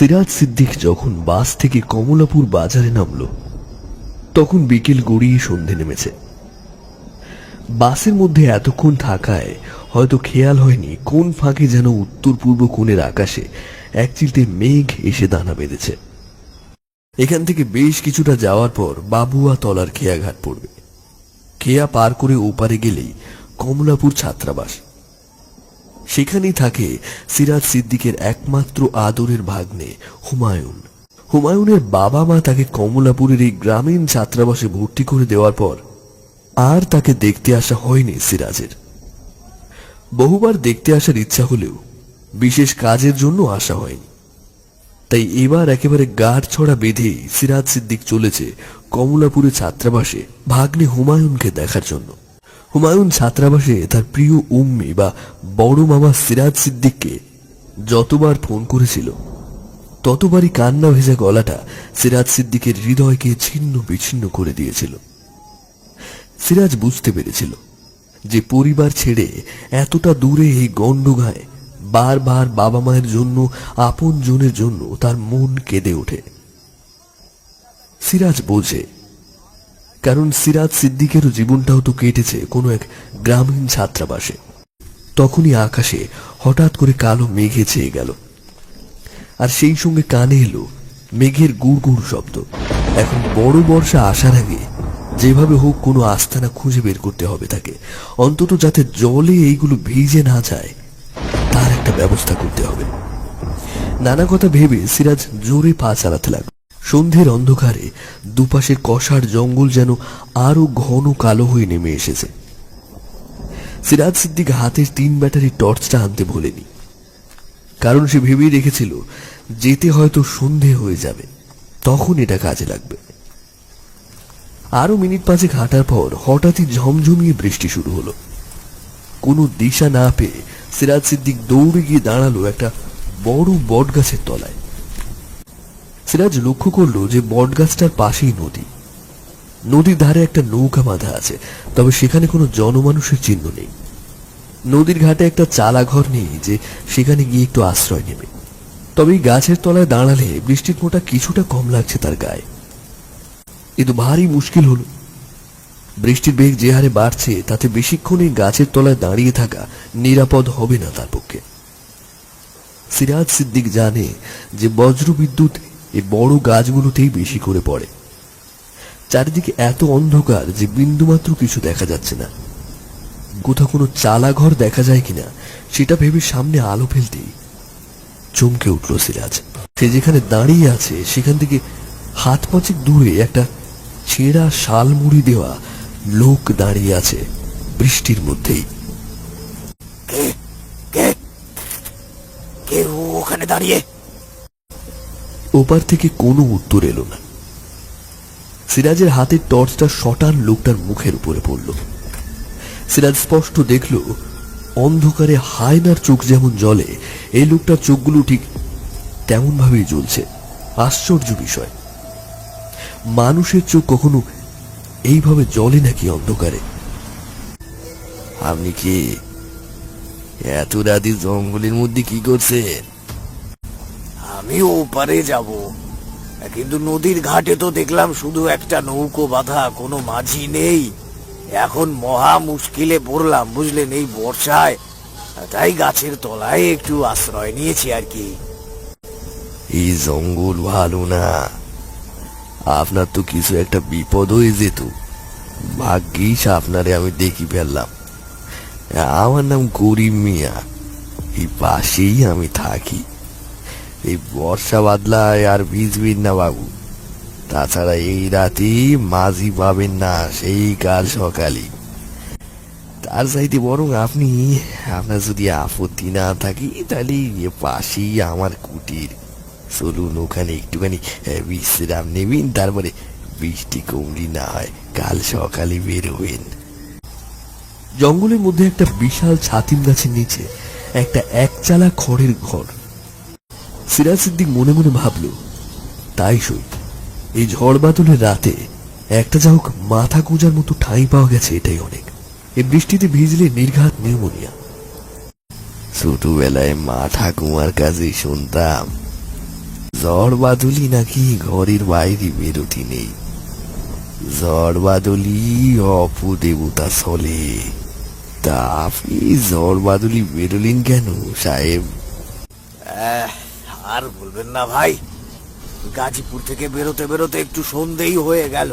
সিরাজ সিদ্দিক যখন বাস থেকে কমলাপুর বাজারে নামল তখন বিকেল গড়িয়ে সন্ধে নেমেছে। বাসের মধ্যে এতক্ষণ থাকায় হয়তো খেয়াল হয়নি কোন ফাঁকে যেন উত্তর পূর্ব কোণের আকাশে এক চিলতে মেঘ এসে দানা বেঁধেছে। এখান থেকে বেশ কিছুটা যাওয়ার পর বাবুয়া তলার খেয়াঘাট পড়বে। খেয়া পার করে ওপারে গেলেই কমলাপুর ছাত্রাবাস। সেখানেই থাকে সিরাজ সিদ্দিকের একমাত্র আদরের ভাগ্নে হুমায়ুন। হুমায়ুনের বাবা মা তাকে কমলাপুরের এই গ্রামীণ ছাত্রাবাসে ভর্তি করে দেওয়ার পর আর তাকে দেখতে আসা হয়নি সিরাজের। বহুবার দেখতে আসার ইচ্ছা হলেও বিশেষ কাজের জন্য আসা হয়নি। তাই এবার একেবারে গাঢ় ছড়া বেঁধে সিরাজ সিদ্দিক চলেছে কমলাপুরে ছাত্রাবাসে ভাগ্নে হুমায়ুনকে দেখার জন্য। হুমায়ুন ছাত্রাবাসে তার প্রিয় উম্মি বা বড় মামা সিরাজ সিদ্দিককে যতবার ফোন করেছিল ততবারই কান্না ভেজা গলাটা সিরাজ সিদ্দিকের হৃদয়কে ছিন্ন বিচ্ছিন্ন করে দিয়েছিল। সিরাজ বুঝতে পেরেছিল যে পরিবার ছেড়ে এতটা দূরে এই গণ্ডগায় বারবার বাবা মায়ের জন্য, আপন জনের জন্য তার মন কেঁদে ওঠে। সিরাজ বোঝে, কারণ সিরাজ সিদ্দিকেরও জীবনটাও তো কেটেছে কোনো এক গ্রামীণ ছাত্রাবাসে। তখনই আকাশে হঠাৎ করে কালো মেঘে ছেয়ে গেল, আর সেই সঙ্গে কানে এলো মেঘের গুড় গুড় শব্দ। এখন বড় বর্ষা আসার আগে যেভাবে হোক কোনো আস্তানা খুঁজে বের করতে হবে তাকে, অন্তত যাতে জলে এইগুলো ভিজে না যায় তার একটা ব্যবস্থা করতে হবে। নানা কথা ভেবে সিরাজ জোরে পা চালাতে লাগল। সন্ধ্যের অন্ধকারে দুপাশের কষার জঙ্গল যেন আরো ঘন কালো হয়ে নেমে এসেছে। সিরাজ সিদ্দিক হাতের 3 ব্যাটারি টর্চটা আনতে ভোলেনি, কারণ সে ভেবেই রেখেছিল যেতে হয়তো সন্ধে হয়ে যাবে, তখন এটা কাজে লাগবে। আরো মিনিট 5 হাঁটার পর হঠাৎই ঝমঝমিয়ে বৃষ্টি শুরু হলো। কোনো দিশা না পেয়ে সিরাজ সিদ্দিক দৌড়ে গিয়ে দাঁড়ালো একটা বড় বট গাছের তলায়। সিরাজ লক্ষ্য করলো যে বটগাছটার পাশেই নদী। নদীর ধারে একটা নৌকা বাঁধা আছে, তবে সেখানে কোনো জনমানুষের চিহ্ন নেই। নদীর ঘাটে একটা চালা ঘর নেই যে সেখানে গিয়ে একটু আশ্রয় নেবে। তবে এই গাছের তলায় দাঁড়ালে বৃষ্টির ফোঁটা কিছুটা কম লাগছে তার গায়ে। এ তো ভারী মুশকিল হলো। বৃষ্টির বেগ যে হারে বাড়ছে তাতে বেশিক্ষণ এই গাছের তলায় দাঁড়িয়ে থাকা নিরাপদ হবে না তার পক্ষে। সিরাজ সিদ্দিক জানে যে বজ্রবিদ্যুৎ এই বড় গাছগুলোতেই বেশি করে পড়ে। চারিদিকে এত অন্ধকার যে বিন্দুমাত্র কিছু দেখা যাচ্ছে না। কোথাও কোনো চালা ঘর দেখা যায় কিনা সেটা ভেবে সামনে আলো ফেলতেই চমকে উঠল সিরাজ। সে যেখানে দাঁড়িয়ে আছে সেখান থেকে হাত 5 দূরে একটা ছেঁড়া শাল মুড়ি দেওয়া লোক দাঁড়িয়ে আছে বৃষ্টির মধ্যেই। কে ওখানে দাঁড়িয়ে? ওপার থেকে কোনো উত্তর এলো না। সিরাজের হাতের টর্চটা শটান লোকটার মুখের উপরে পড়ল। সিরাজ স্পষ্ট দেখল অন্ধকারে হায়নার চোখ যেমন জ্বলে, এই লোকটার চোখগুলো ঠিক তেমন ভাবেই জ্বলছে। আশ্চর্য বিষয়, মানুষের চোখ কখনো এইভাবে জ্বলে নাকি অন্ধকারে? আপনি কি এত রাতে জঙ্গলের মধ্যে কি করছেন? আমি ওপারে যাব, কিন্তু নদীর ঘাটে তো দেখলাম শুধু একটা নৌকো বাঁধা, কোনো মাঝি নেই। এখন মহা মুশকিলে পড়লাম বুঝলেন এই বর্ষায়, তাই গাছের তলায় একটু আশ্রয় নিয়েছি আর কি। এই জঙ্গল ভালো না, আপনার তো কিছু একটা বিপদ হয়ে যেত। ভাগ্যিস আপনারে আমি দেখি ফেললাম। আমার নাম করিম মিয়া, এই পাশেই আমি থাকি। এই বর্ষা বাদলায় আর ভিজবেন না বাবু, তাছাড়া এই রাতে মাঝি পাবেন না সেই কাল সকালে। তার চাইতে বরং আপনার যদি আপত্তি না থাকি তাহলে পাশেই আমার কুটির, চলুন ওখানে একটুখানি বিশ্রাম নেবেন, তারপরে বৃষ্টি কমলি না হয় কাল সকালে বেরোবেন। জঙ্গলের মধ্যে একটা বিশাল ছাতিম গাছের নিচে একটা একচালা খড়ের ঘর। সিরাজ সিদ্দিক মনে মনে ভাবল, তাই সই, এই ঝড় বাদলের রাতে একটা যা হোক মাথা গোঁজার মতো ঠাঁই পাওয়া গেছে, এটাই অনেক। এই বৃষ্টিতে ভিজলে নির্ঘাত নিউমোনিয়া। ছোটবেলায় মা ঠাকুমার কাছে শুনতাম, ঝড় বাদলি নাকি ঘরের বাইরে বেরোতে নেই, ঝড় বাদলি অপদেবতা চলে। তা আপনি ঝড় বাদলি বেরোলেন কেন সাহেব? আর বলবেন না ভাই, গাজীপুর থেকে বেরোতে বেরোতে একটু সন্ধেই হয়ে গেল।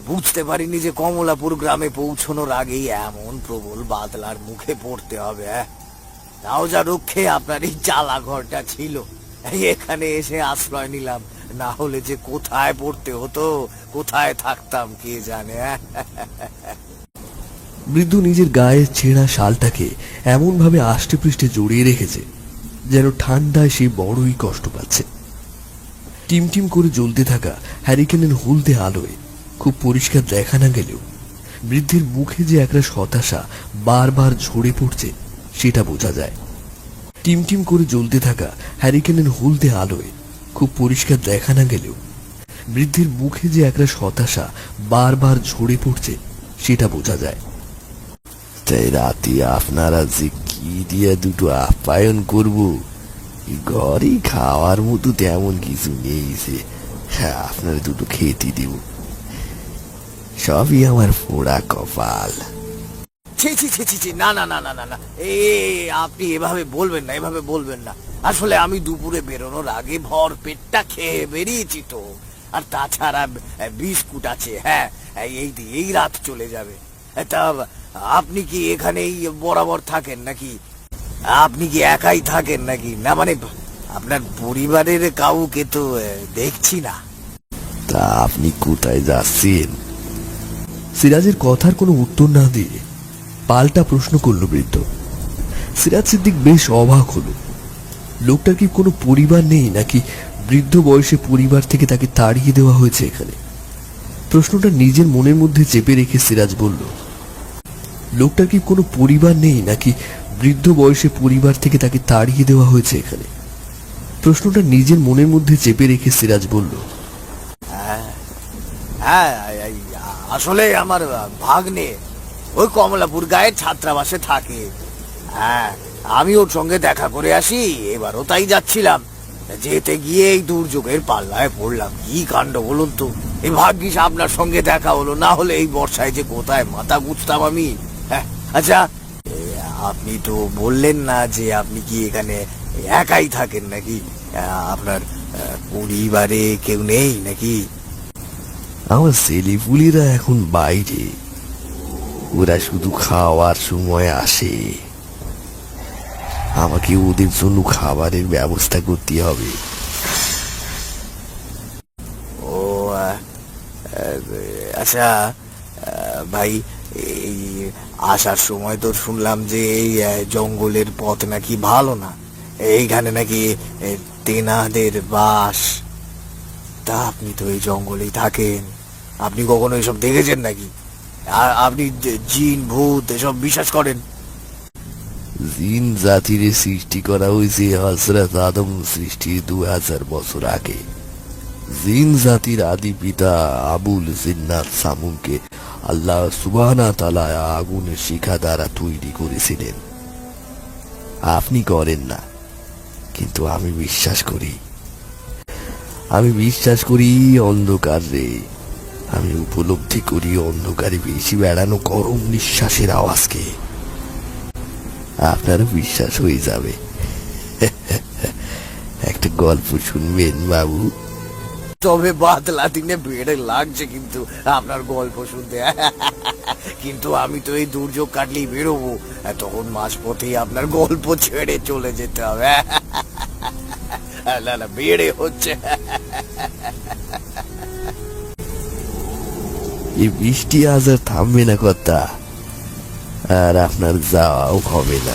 বুঝতে পারিনি যে কমলাপুর গ্রামে পৌঁছানোর আগেই এমন প্রবল বাদলার মুখে পড়তে হবে। তাও যা রক্ষে আপনার এই চালা ঘরটা ছিল, এখানে এসে আশ্রয় নিলাম। না হলে যে কোথায় পড়তে হতো, কোথায় থাকতাম কে জানে। বৃদ্ধ নিজের গায়ে ছেঁড়া শালটাকে এমন ভাবে আষ্টে পৃষ্ঠে জড়িয়ে রেখেছে যেন ঠান্ডায় সে বড়ই কষ্ট পাচ্ছে। টিমটিম করে জ্বলতে থাকা হ্যারিকেনের হলদে আলোয় খুব পরিষ্কার দেখা না গেলেও বৃদ্ধের মুখে যে একরাশ হতাশা বারবার ঝরে পড়ছে সেটা বোঝা যায়। টিমটিম করে জ্বলতে থাকা হ্যারিকেনের হলদে আলোয় খুব পরিষ্কার দেখা না গেলেও বৃদ্ধের মুখে যে একরাশ হতাশা বারবার ঝরে পড়ছে সেটা বোঝা যায়। তাই রাতে আপনারা যে কি দিয়ে দুটো আপ্যায়ন করব, ঘরে খাওয়ার মতো তেমন কিছু নেই যে আপনারা দুটো খেতে দেব, সবই আমার পোড়া কপাল। ছি ছি ছি ছি ছি, না না না না না না, আপনি এভাবে বলবেন না, এভাবে বলবেন না। আসলে আমি দুপুরে বেরোনোর আগে ভর পেটটা খেয়ে বেরিয়েছি তো। আর তাছাড়া বিস্কুট আছে, হ্যাঁ, এই রাত চলে যাবে। তা আপনি কি এখানেই বরাবর থাকেন নাকি? আপনি কি একাই থাকেন নাকি? না মানে আপনার পরিবারের কাউকে তো দেখছি না। তা আপনি কোথায় যাচ্ছেন? সিরাজের কথার কোনো উত্তর না দিয়ে পাল্টা প্রশ্ন করল বৃদ্ধ। সিরাজ সিদ্দিক বেশ অবাক হলো। লোকটার কি কোনো পরিবার নেই নাকি বৃদ্ধ বয়সে পরিবার থেকে তাকে তাড়িয়ে দেওয়া হয়েছে এখানে? প্রশ্নটা নিজের মনের মধ্যে চেপে রেখে সিরাজ বলল, লোকটার কি কোনো পরিবার নেই নাকি বৃদ্ধ বয়সে পরিবার থেকে তাকে তাড়িয়ে দেওয়া হয়েছে এখানে? প্রশ্নটা নিজের মনের মধ্যে চেপে রেখে সিরাজ বলল, হ্যাঁ, আসলে আমার ভাগ্নে ওই কমলাপুর গায়ের ছাত্রাবাসে থাকে। হ্যাঁ, আমি ওর সঙ্গে দেখা করে আসি, এবারও তাই যাচ্ছিলাম। যেতে গিয়ে এই দুর্যোগের পাল্লায় পড়লাম। কি কাণ্ড বলুন তো! এই ভাগ্যিস আপনার সঙ্গে দেখা হলো, না হলে এই বর্ষায় যে কোথায় মাথা গুঁজতাম আমি। হ্যাঁ, আচ্ছা, আপনি তো বললেন না যে আপনি কি এখানে একাই থাকেন নাকি? আপনার পরিবারে কেউ নেই নাকি? আমার ছেলেপুলিরা এখন বাইরে, ওরা শুধু খাওয়ার সময় আসে। আমাকে ওদের জন্য খাবারের ব্যবস্থা করতে হবে। ও আচ্ছা ভাই, এই আসার সময় তো শুনলাম যে এই জঙ্গলের পথ নাকি ভালো না, এইখানে নাকি তেনাদের বাস। তা আপনি তো এই জঙ্গলেই থাকেন, আপনি কখনো এসব দেখেছেন নাকি? আর আপনি জিন ভূত এসব বিশ্বাস করেন? জিন জাতির সৃষ্টি করা হয়েছে হযরত আদম সৃষ্টির 2000 বছর আগে। জিন জাতির আদি পিতা আবুল জিন্নাত সামুকে আল্লাহ সুবহানাহু ওয়া তাআলা আগুনের শিখা দ্বারা তৈরি করেছিলেন। আপনি করেন না, কিন্তু আমি বিশ্বাস করি। আমি বিশ্বাস করি অন্ধকারে। আমি উপলব্ধি করি অন্ধকারে বেশি বেড়ানো গরম নিঃশ্বাসের আওয়াজকে। আপনারও বিশ্বাস হয়ে যাবে। একটা গল্প শুনবেন বাবু? তবে বাদলা দিনে বেড়ে লাগছে কিন্তু আপনার গল্প শুনতে। কিন্তু আমি তো এই দুর্যোগ কাটলেই বেরোবো, তখন মাঝপথেই আপনার গল্প ছেড়ে চলে যেতে হবে। না না, বেড়ে হচ্ছে। এই বৃষ্টি আজ আর থামবে না কর্তা, আর আপনার যাওয়াও হবে না।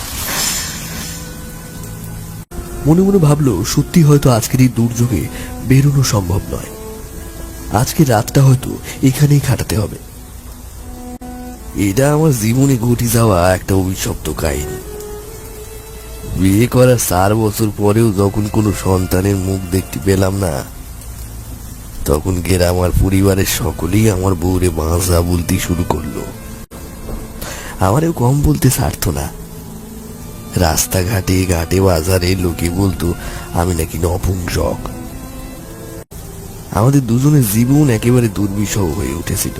মনে মনে ভাবলো, সত্যি হয়তো আজকের এই দুর্যোগে বেরোনো সম্ভব নয়। আজকে রাতটা হয়তো এখানেই কাটাতে হবে। এটা আমার জীবনে ঘটে যাওয়া একটা অভিশপ্ত কাহিনী। বিয়ে করার 4 বছর পরেও যখন কোনো সন্তানের মুখ দেখতে পেলাম না, তখন আমার পরিবারের সকলেই আমার বউরে বাঁচা বলতে শুরু করলো। আমারও কম বলতে ছাড়তো না। রাস্তাঘাটে ঘাটে বাজারে লোকে বলতো আমি নাকি নপুংসক, আমাদের দুজনের জীবন একেবারে দুর্বিষহ হয়ে উঠেছিল।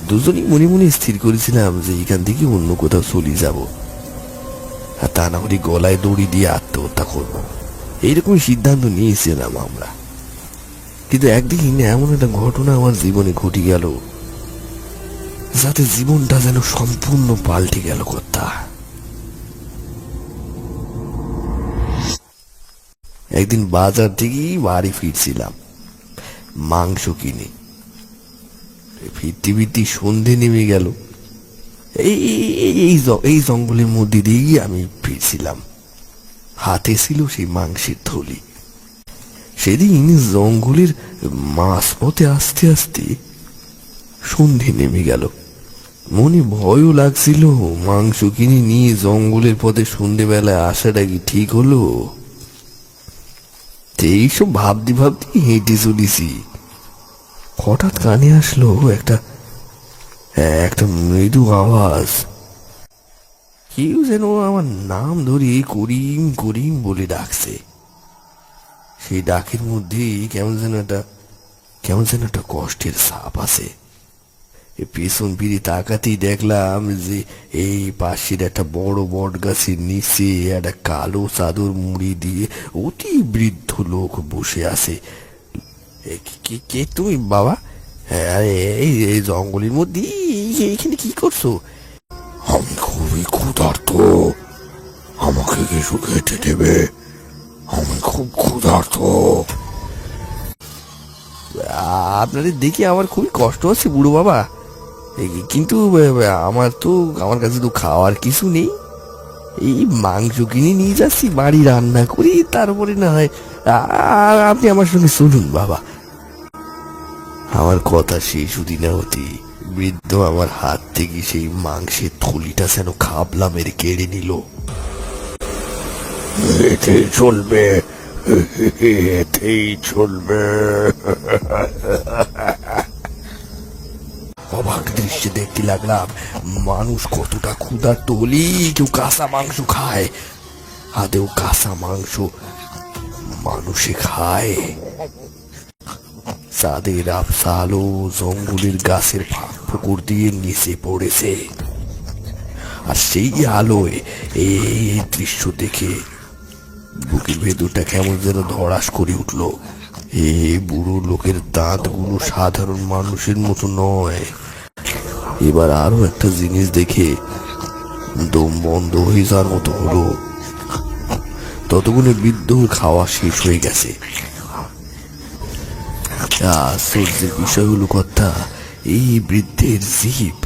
দুজনই মনে মনে স্থির করেছিলাম যে এখান থেকে অন্য কোথাও চলে যাব, আর তা না হলে গলায় দড়ি দিয়ে আত্মহত্যা করব। এইরকম সিদ্ধান্ত নিয়েছিলাম আমরা। কিন্তু একদিন এমন একটা ঘটনা আমার জীবনে ঘটে গেল, যাতে জীবনটা যেন সম্পূর্ণ পাল্টে গেল কথা। একদিন বাজার থেকে বাড়ি ফিরছিলাম মাংস কিনে। ফিরতে ফিরতে সন্ধে নেমে গেল। এই জঙ্গলের মধ্যে দিয়েই আমি ফিরছিলাম, হাতে ছিল সেই মাংসের থলি। সেদিন জঙ্গলের মাঝপথে আস্তে আস্তে সন্ধে নেমে গেল। মনে ভয়ও লাগছিল, মাংস কিনে নিয়ে জঙ্গলের পথে সন্ধেবেলায় আসাটা কি ঠিক হলো? এইসব ভাবতে ভাবতে হেঁটে চলেছি, হঠাৎ কানে আসলো একটা একটা মৃদু আওয়াজ। কেউ যেন আমার নাম ধরে করিম করিম বলে ডাকছে। সেই ডাকের মধ্যে কেমন যেন একটা কষ্টের ছাপ আছে। পেছন ফিরে তাকাতেই দেখলাম যে এই পাশের একটা বড় বট গাছের নিচে একটা কালো চাদর মুড়ি দিয়ে অতি বৃদ্ধ লোক বসে আছে। কে তুমি বাবা? এই জঙ্গলের মধ্যে এইখানে কি করছো? আমি খুবই ক্ষুধার্ত, আমাকে কিছু খেতে দেবে? আমি খুব ক্ষুধার্ত। আপনাদের দেখে আমার খুবই কষ্ট হচ্ছে বুড়ো বাবা, কিন্তু আমার কাছে তো খাওয়ার কিছু নেই। এই মাংস কিনে নিয়ে যাচ্ছি, বাড়ি রান্না করি, তারপরে না হয় আপনি আমার সঙ্গে চলুন বাবা। আমার কথা শেষ হতে না হতে বৃদ্ধ আমার হাত থেকে সেই মাংসের থলিটা যেন খাবলা মেরে কেড়ে নিল। এতেই চলবে, এতেই চলবে। অবাক দৃশ্যে দেখতে লাগলাম, মানুষ কতটা ক্ষুধার্ত হলি কেউ কাঁচা মাংস খায়, আদেও কাঁচা মাংস মানুষে খায়। চাঁদের আবছা আলো জঙ্গলের গাছের ফাঁক ফোকর দিয়ে নিচে পড়েছে, আর সেই আলোয় এই দৃশ্য দেখে বুকের ভেতরটা কেমন যেন ধড়াস করে উঠল। বুড়ো লোকের দাঁতগুলো সাধারণ মানুষের মতো নয়। এবার আরো একটা জিনিস দেখে দম বন্ধ হয়ে যাওয়ার মতো হলো। ততক্ষণে বৃদ্ধর খাওয়া শেষ হয়ে গেছে। আশ্চর্যের বিষয় হলো কথা, এই বৃদ্ধের জীব।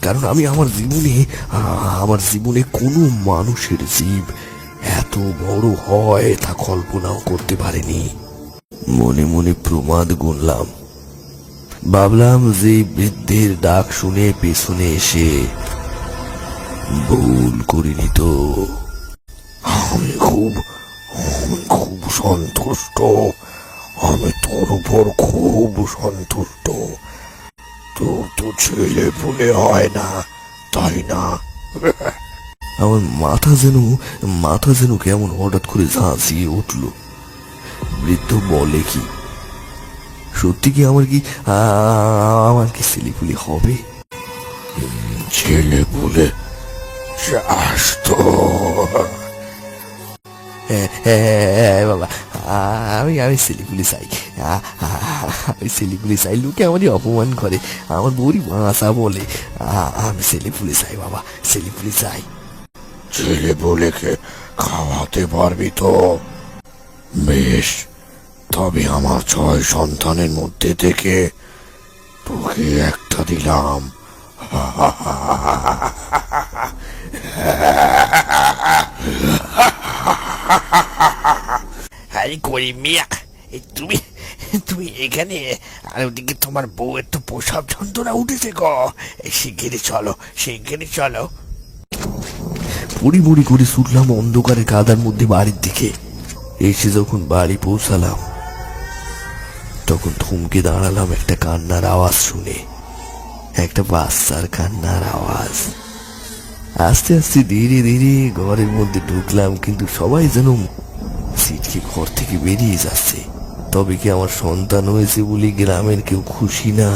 কারণ আমি আমার জীবনে কোনো মানুষের জীব এত বড় হয় তা কল্পনাও করতে পারিনি। মনে মনে প্রমাদ গুনলাম, ভাবলাম যে বৃদ্ধের ডাক শুনে পেছনে এসে ভুল করিনি তো। আমি খুব সন্তুষ্ট, আমি তোর উপর খুব সন্তুষ্ট। তোর তো ছেলে পুলে হয় না, তাই না? আমার মাথা যেন কেমন হঠাৎ করে ঝাঁঝিয়ে উঠল। বৃদ্ধ বলে কি, সত্যি কি আমার কি ছেলেপুলে হবে? ছেলে পুলে চাস তো? বাবা, আমি ছেলেপুলে চাই। আমি ছেলেপুলে চাই। লোকে আমারই অপমান করে, আমার বউরি ভাষা বলে। আমি ছেলেপুলে চাই বাবা, ছেলেপুলে চাই। ছেলে পুলেকে খাওয়াতে পারবি তো? বেশ, তবে আমার 6 সন্তানের মধ্যে থেকে তোকে একটা দিলাম। আরে করিম মিয়া, তুমি তুমি এখানে, আর ওদিকে তোমার বউয়ের তো প্রসব যন্ত্রণা উঠেছে গো। শিগগিরই চলো। বুড়ি বুড়ি করে ছুটলাম অন্ধকারে কাদার মধ্যে বাড়ির দিকে। এসে যখন বাড়ি পৌঁছালাম তখন থমকে দাঁড়ালাম একটা কান্নার আওয়াজ শুনে। একটা বাচ্চার কান্নার আওয়াজ। আস্তে আস্তে ধীরে ধীরে ঘরের মধ্যে ঢুকলাম, কিন্তু সবাই যেন ছিটকে ঘর থেকে বেরিয়ে যাচ্ছে। তবে কি আমার সন্তান হয়েছে বলে গ্রামের কেউ খুশি না?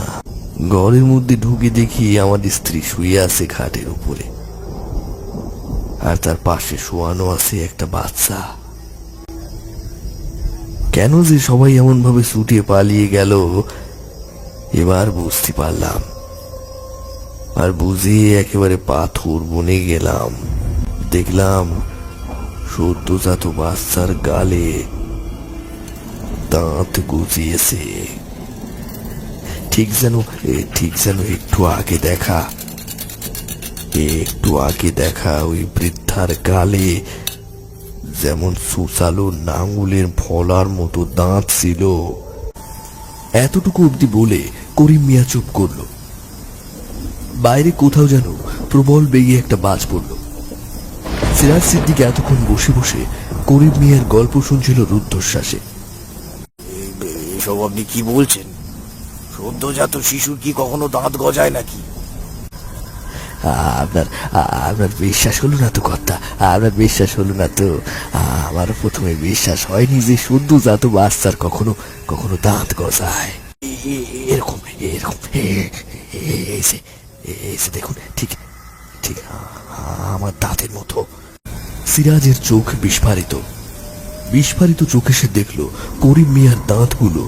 ঘরের মধ্যে ঢুকে দেখি আমার স্ত্রী শুয়ে আছে খাটের উপরে, আর তার পাশে শোয়ানো আছে একটা বাচ্চা। কেন যে সবাই এমন ভাবে ছুটে পালিয়ে গেল এবার বুঝতে পারলাম, আর বুঝে একেবারে পাথর বনে গেলাম। দেখলাম সদ্যজাত বাচ্চার গালে দাঁত গজিয়েছে, ঠিক যেন একটু আগে দেখা ওই বৃদ্ধার গালে যেমন সুচালো নাঙ্গুলের ফলার মতো দাঁত ছিল। এতটুকু অবধি বলে করিম মিয়া চুপ করল। বাইরে কোথাও যেন প্রবল বেগে একটা বাজ পড়ল। সিরাজ সিদ্দিক এতক্ষণ বসে বসে করিম মিয়ার গল্প শুনছিল রুদ্ধশ্বাসে। এসব আপনি কি বলছেন? সদ্যজাত শিশুর কি কখনো দাঁত গজায় নাকি? আপনার আপনার বিশ্বাস হলো না তো কর্তা? আপনার বিশ্বাস হলো না তো? আমার প্রথমে বিশ্বাস হয়নি যে সদ্যজাত বাচ্চার কখনো কখনো দাঁত গজায়। এরকম এরকম এসে দেখুন, ঠিক ঠিক আমার দাঁতের মতো। সিরাজের চোখ বিস্ফারিত চোখে সে দেখল করিম মিয়ার দাঁতগুলো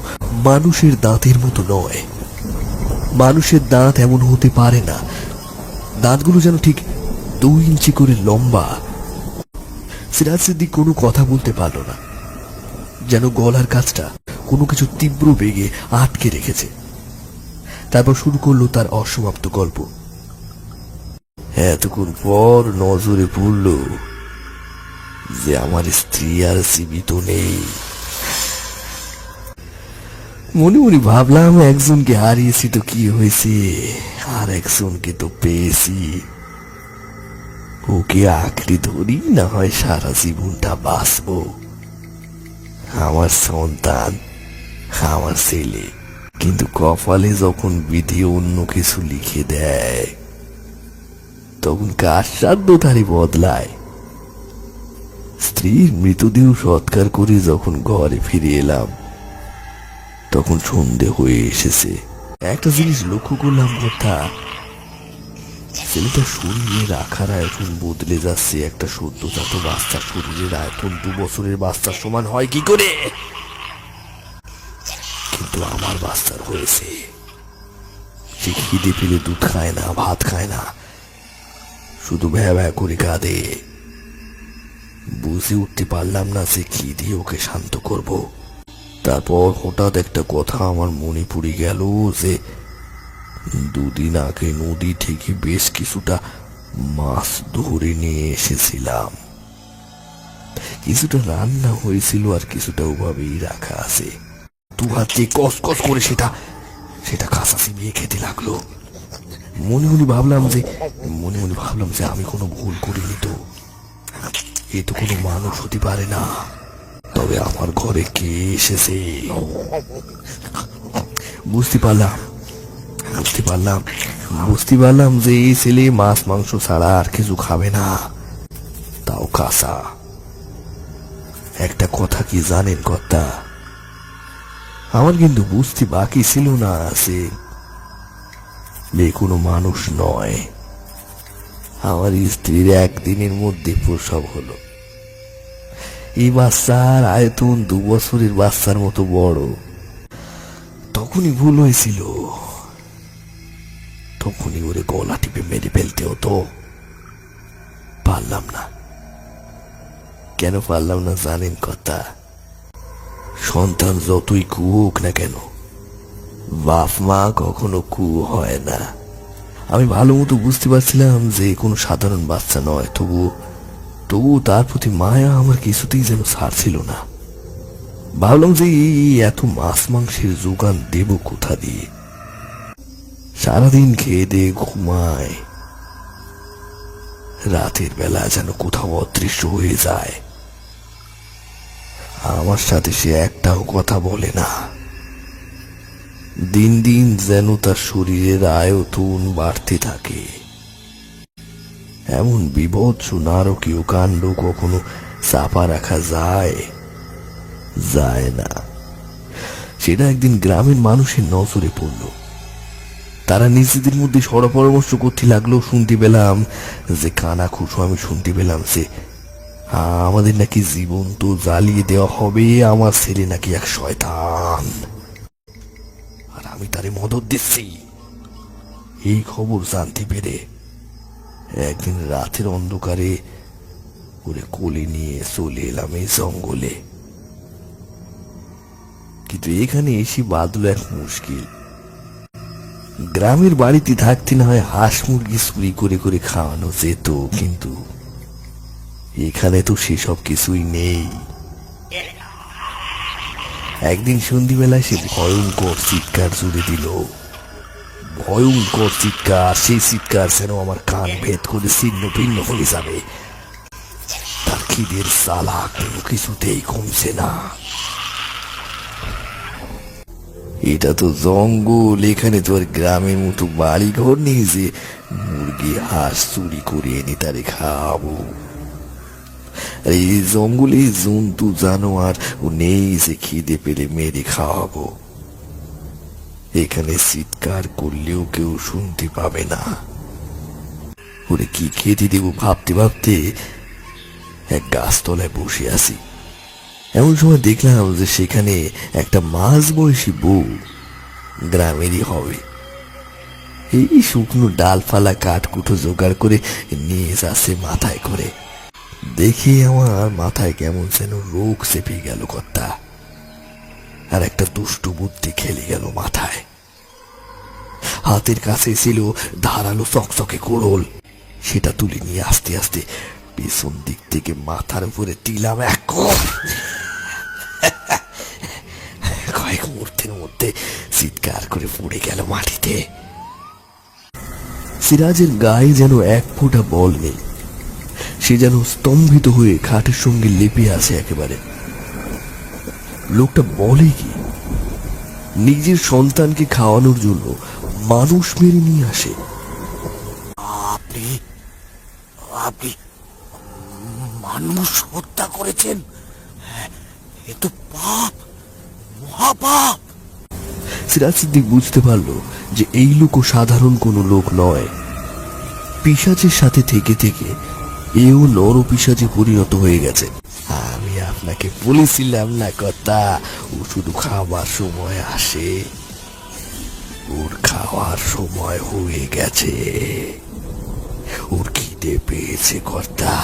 মানুষের দাঁতের মতো নয়। মানুষের দাঁত এমন হতে পারে না। দাঁতগুলো যেন ঠিক 2 ইঞ্চি করে লম্বা। সিরাজ সিদ্দিক কোনো কথা বলতে পারল না, যেন গলার কাছটা কোনো কিছু তীব্র বেগে আটকে রেখেছে। তারপর শুরু করলো তার অসমাপ্ত গল্প। এতক্ষণ পর নজরে পড়ল যে আমার স্ত্রী আর জীবিত নেই। মনে মনে ভাবলাম, একজনকে হারিয়েছি তো কি হয়েছে, আর একজনকে তো পেয়েছি। ওকে আঁকড়ে ধরি, না হয় সারা জীবনটা বাঁচবো। আমার সন্তান, আমার ছেলে। কিন্তু কপালে যখন বিধি অন্য কিছু লিখে দেয় তখন কার সাধ্য তারই বদলায়। স্ত্রীর মৃতদেহ সৎকার করে যখন ঘরে ফিরে এলাম তখন সন্ধে হয়ে এসেছে। একটা জিনিস লক্ষ্য করলাম কথা, ছেলেটার শরীরের আকার আয়তন বদলে যাচ্ছে। একটা সদ্যজাত বাচ্চার শরীরের আয়তন 2 বছরের বাচ্চার সমান হয় কি করে? কিন্তু আমার বাচ্চার হয়েছে। সে খিদে পেলে দুধ খায় না, ভাত খায় না, শুধু ভ্যা ভ্যা করে কাঁদে। বুঝে উঠতে পারলাম না যে কি দিয়ে ওকে শান্ত করব। তারপর হঠাৎ একটা কথা আমার মনে পড়ে গেল যে 2 দিন আগে নদী থেকে বেশ কিছুটা মাছ ধরে নিয়ে এসেছিলাম। কিছুটা রান্না হয়েছিল আর কিছুটা ওভাবেই রাখা আছে। 2 হাত দিয়ে কস করে সেটা কাঁচা চিবিয়ে খেতে লাগলো। মনে মনে ভাবলাম যে আমি কোনো ভুল করিনি তো। এ তো কোনো মানুষ হতে পারে না। তবে আমার ঘরে কে এসেছে বুঝতে পারলাম যে এই ছেলে মাছ মাংস ছাড়া আর কিছু খাবে না, তাও কাঁচা। একটা কথা কি জানেন কর্তা, আমার কিন্তু বুঝতে বাকি ছিল না যে এ কোনো মানুষ নয়। আমার স্ত্রীর 1 দিনের মধ্যে প্রসব হলো। এই বাচ্চার আয়তন 2 বছরের বাচ্চার মতো বড়। তখনই ভুল হয়েছিল, তখনই ওরে গলা টিপে মেরে ফেলতে হতো। পারলাম না। কেন পারলাম না জানেন কথা? সন্তান যতই কুয়োক না কেন, বাপ মা কখনো কুয়ো হয় না। আমি ভালো মতো বুঝতে পারছিলাম যে কোনো সাধারণ বাচ্চা নয়, তবু তার প্রতি মায়া আমার কিছুতেই যেন ছাড়ছিল না। ভাবলাম যে এই এত মাছ মাংসের যোগান দেব কোথা দিয়ে? সারাদিন খেয়ে দিয়ে ঘুমায়, রাতের বেলা যেন কোথাও অদৃশ্য হয়ে যায়। আমার সাথে সে একটাও কথা বলে না। দিন দিন যেন তার শরীরের আয়তন বাড়তে থাকে। এমন বিভৎস নারকীয় কাণ্ড কখনো চাপা রাখা যায় না। সেটা একদিন গ্রামের মানুষের নজরে পড়ল। তারা নিজেদের মধ্যে সরা পরামর্শ করতে লাগলো। শুনতে পেলাম যে কানা খুশো, আমি শুনতে পেলাম যে আমাদের নাকি জীবন্ত জ্বালিয়ে দেওয়া হবে, আমার ছেলে নাকি এক শয়তান, আর আমি তারে মদত দিচ্ছি। এই খবর জানতে পেরে একদিন রাতের অন্ধকারে ওরে কোলে নিয়ে চলে এলাম এই জঙ্গলে। কিন্তু এখানে এসে বাঁধলো এক মুশকিল। গ্রামের বাড়িতে থাকতে না হয় হাঁস মুরগি চুরি করে করে খাওয়ানো যেত, কিন্তু এখানে তো সেসব কিছুই নেই। একদিন সন্ধিবেলায় সে ভয়ঙ্কর চিৎকার জুড়ে দিল, ভয়ঙ্কর চিৎকার। সেই চিৎকার যেন আমার কান ভেদ করে ছিন্ন ভিন্ন হয়ে যাবে। তার খিদের জ্বালা কোনো কিছুতেই কমছে না। এটা তো জঙ্গল, এখানে তো আর গ্রামের মতো বাড়ি ঘর নেই যে মুরগি হাঁস চুরি করে এনে তারে খাওয়াবো। আর এই জঙ্গলে জন্তু জানোয়ার ও নেই যে খিদে পেলে মেরে খাওয়াবো। এখানে চিৎকার করলেও কেউ শুনতে পাবে না। ওরে কি খেতে দেবো ভাবতে ভাবতে এক গাছতলায় বসে আছি। এমন সময় দেখলাম যে সেখানে একটা মাঝ বয়সী বউ, গ্রামেরই হবে, এই শুকনো ডালপালা কাঠকুটো জোগাড় করে নিয়ে যাচ্ছে মাথায় করে। দেখে আমার মাথায় কেমন যেন রোগ চেপে গেল কর্তা, আর একটা দুষ্টু বুদ্ধি খেলে গেল মাথায়। হাতের কাছে ছিল ধারালো চকচকে কোড়ল, সেটা তুলে নিয়ে আস্তে আস্তে পেছন দিক থেকে মাথার উপরে দিলাম এক কোপ। কয়েক মুহূর্তের মধ্যে চিৎকার করে পড়ে গেল মাটিতে। সিরাজের গায়ে যেন এক ফোঁটা বল নেই, সে যেন স্তম্ভিত হয়ে খাটের সঙ্গে লেপে আছে একেবারে। লোকটা বলে কি, নিজের সন্তানকে খাওয়ানোর জন্য মানুষ মেরে নিয়ে আসে। আপনি আপনি মানুষ হত্যা করেছেন? এ তো পাপ, মহাপাপ। সিরাজ সিদ্দিক বুঝতে পারল যে এই লোকও সাধারণ কোনো লোক নয়। পিশাচের সাথে থেকে থেকে এও নর পিশাচে পরিণত হয়ে গেছে। আমি আপনাকে বলেছিলাম না কর্তা, ও শুধু খাবার সময় আসে। ওর খাওয়ার সময় হয়ে গেছে, ওর খিদে পেয়েছে কর্তা।